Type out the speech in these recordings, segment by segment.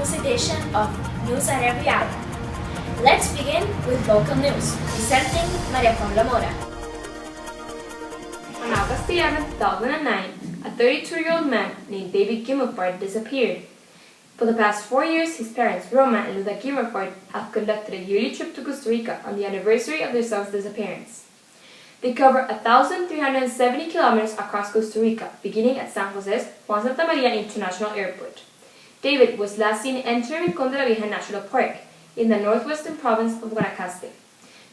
news edition of News at Every Hour. Let's begin with local news, presenting María Paula Mora. On August 11, 2009, a 32-year-old man named David Kvanvig disappeared. For the past 4 years, his parents, Roma and Luda Kvanvig, have conducted a yearly trip to Costa Rica on the anniversary of their son's disappearance. They cover 1,370 kilometers across Costa Rica, beginning at San José's Juan Santa María International Airport. David was last seen entering Rincón de la Vieja National Park in the northwestern province of Guanacaste.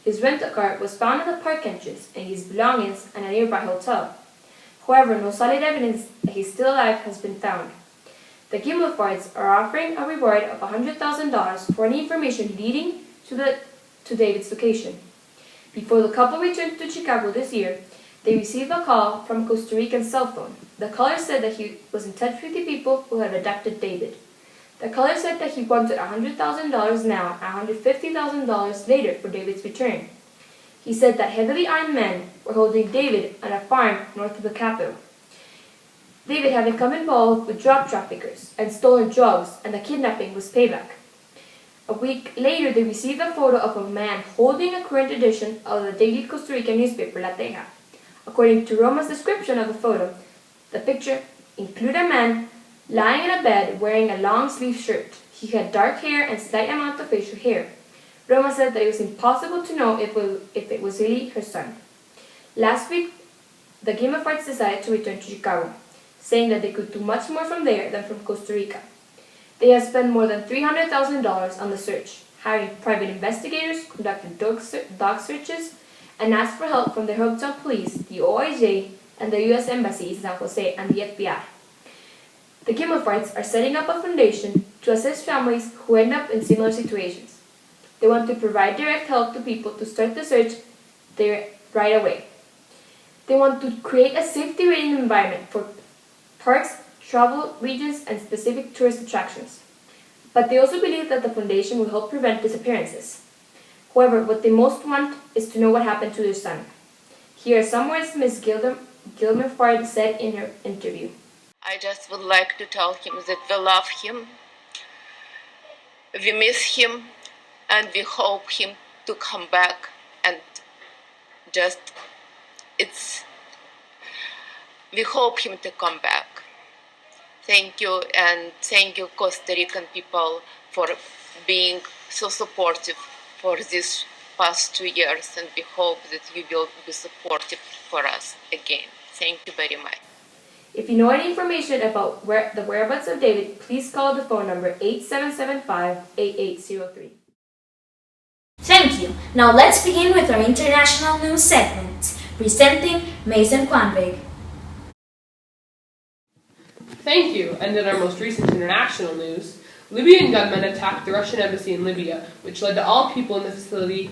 His rental car was found at the park entrance and his belongings at a nearby hotel. However, no solid evidence that he's still alive has been found. The Kvanvigs are offering a reward of $100,000 for any information leading to David's location. Before the couple returned to Chicago this year, they received a call from a Costa Rican cell phone. The caller said that he was in touch with the people who had abducted David. The caller said that he wanted $100,000 now and $150,000 later for David's return. He said that heavily armed men were holding David at a farm north of the capital. David had become involved with drug traffickers and stolen drugs, and the kidnapping was payback. A week later, they received a photo of a man holding a current edition of the daily Costa Rican newspaper La Teja. According to Roma's description of the photo, the picture included a man lying in a bed wearing a long-sleeved shirt. He had dark hair and slight amount of facial hair. Roma said that it was impossible to know if it was really her son. Last week, the Kvanvigs decided to return to Chicago, saying that they could do much more from there than from Costa Rica. They have spent more than $300,000 on the search, hiring private investigators, conducted dog searches, and asked for help from the hometown police, the OIJ, and the U.S. Embassy in San Jose and the FBI. The Kvanvigs are setting up a foundation to assist families who end up in similar situations. They want to provide direct help to people to start the search there right away. They want to create a safety rating environment for parks, travel regions, and specific tourist attractions. But they also believe that the foundation will help prevent disappearances. However, what they most want is to know what happened to their son. Here are some words Ms. Kvanvig said in her interview. I just would like to tell him that we love him, we miss him, and we hope him to come back, and we hope him to come back. Thank you, and thank you Costa Rican people for being so supportive for these past 2 years, and we hope that you will be supportive for us again. Thank you very much. If you know any information about the whereabouts of David, please call the phone number 8775-8803. Thank you. Now let's begin with our international news segment, presenting Macyn Kvanvig. Thank you, and in our most recent international news, Libyan gunmen attacked the Russian embassy in Libya, which led to all people in the facility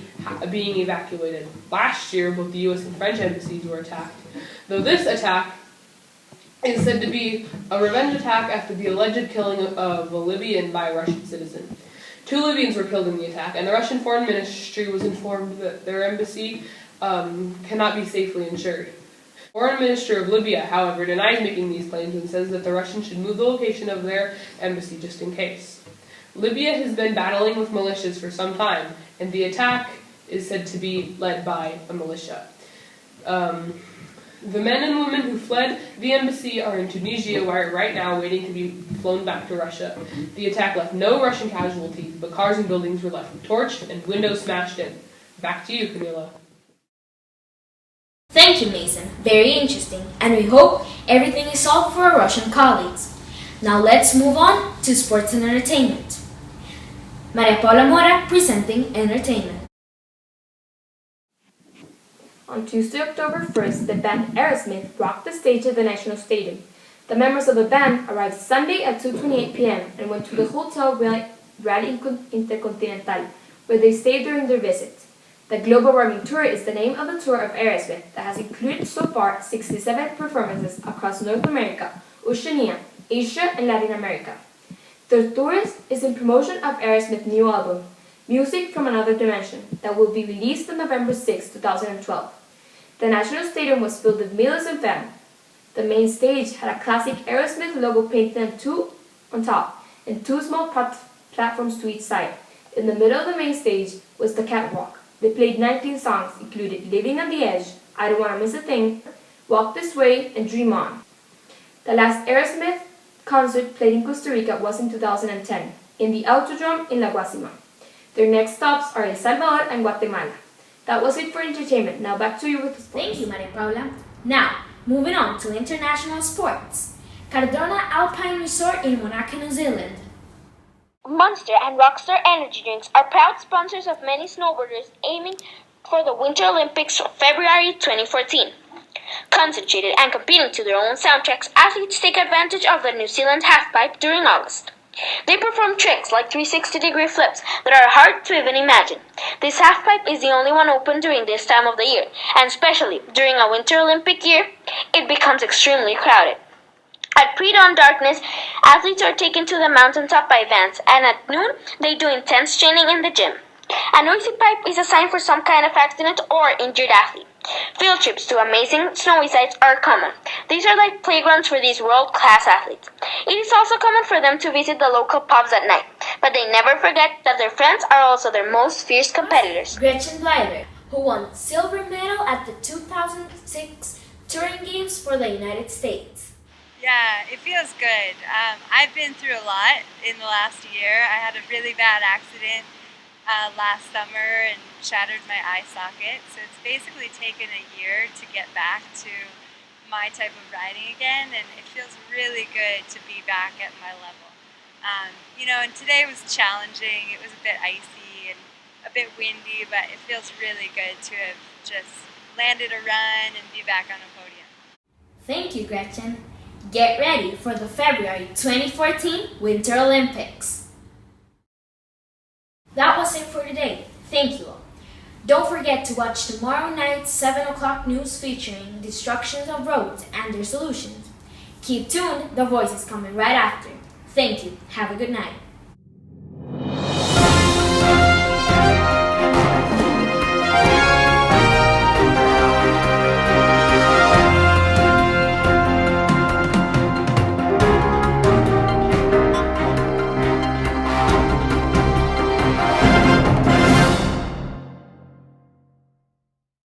being evacuated. Last year, both the U.S. and French embassies were attacked, though this attack is said to be a revenge attack after the alleged killing of a Libyan by a Russian citizen. 2 Libyans were killed in the attack, and the Russian Foreign Ministry was informed that their embassy cannot be safely insured. The Foreign Minister of Libya, however, denies making these claims and says that the Russians should move the location of their embassy just in case. Libya has been battling with militias for some time, and the attack is said to be led by a militia. The men and women who fled the embassy are in Tunisia, where right now waiting to be flown back to Russia. The attack left no Russian casualties, but cars and buildings were left torched and windows smashed in. Back to you, Camila. Thank you, Macyn. Very interesting, and we hope everything is solved for our Russian colleagues. Now let's move on to sports and entertainment. María Paula Mora presenting entertainment. On Tuesday, October 1st, the band Aerosmith rocked the stage at the National Stadium. The members of the band arrived Sunday at 2:28 p.m. and went to the Hotel Rally Intercontinental, where they stayed during their visit. The Global Warming Tour is the name of the tour of Aerosmith that has included so far 67 performances across North America, Oceania, Asia, and Latin America. The tour is in promotion of Aerosmith's new album, Music from Another Dimension, that will be released on November 6, 2012. The National Stadium was filled with millions of fans. The main stage had a classic Aerosmith logo painted on top, and 2 small platforms to each side. In the middle of the main stage was the catwalk. They played 19 songs, including Living on the Edge, I Don't Wanna Miss a Thing, Walk This Way, and Dream On. The last Aerosmith concert played in Costa Rica was in 2010, in the Autodrome in La Guasima. Their next stops are El Salvador and Guatemala. That was it for entertainment. Now back to you with the sports. Thank you, Maria Paula. Now, moving on to international sports. Cardrona Alpine Resort in Monaco, New Zealand. Monster and Rockstar energy drinks are proud sponsors of many snowboarders aiming for the Winter Olympics for February 2014. Concentrated and competing to their own soundtracks, athletes take advantage of the New Zealand halfpipe during August. They perform tricks like 360-degree flips that are hard to even imagine. This halfpipe is the only one open during this time of the year, and especially during a Winter Olympic year, it becomes extremely crowded. At pre-dawn darkness, athletes are taken to the mountaintop by vans, and at noon, they do intense training in the gym. A noisy pipe is a sign for some kind of accident or injured athlete. Field trips to amazing snowy sites are common. These are like playgrounds for these world-class athletes. It is also common for them to visit the local pubs at night, but they never forget that their friends are also their most fierce competitors. Gretchen Blyther, who won silver medal at the 2006 Turing Games for the United States. Yeah, it feels good. I've been through a lot in the last year. I had a really bad accident last summer and shattered my eye socket. So it's basically taken a year to get back to my type of riding again, and it feels really good to be back at my level. And today was challenging. It was a bit icy and a bit windy, but it feels really good to have just landed a run and be back on a podium. Thank you, Gretchen. Get ready for the February 2014 Winter Olympics. That was it for today. Thank you all. Don't forget to watch tomorrow night's 7 o'clock news featuring destructions of roads and their solutions. Keep tuned, the voice is coming right after. Thank you. Have a good night.